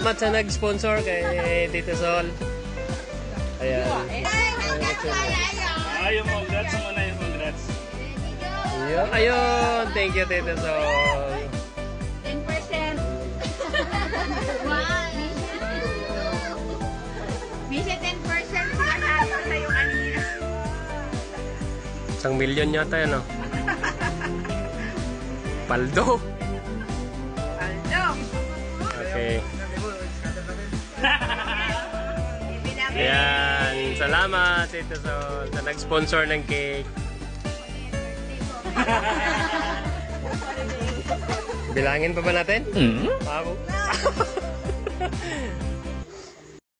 salamat sa nag-sponsor kay Tito Sol. Ayan. Ayun, congrats muna yung congrats. Ayun, thank you Tito Sol. 10%. Wow. Bisa 10% panalo sa yung kanina. 1,000,000 yata yan, no? Paldo. Aldo. Okay. Ayan, salamat Tito Sol sa nag-sponsor ng cake. Bilangin pa ba natin? Ako.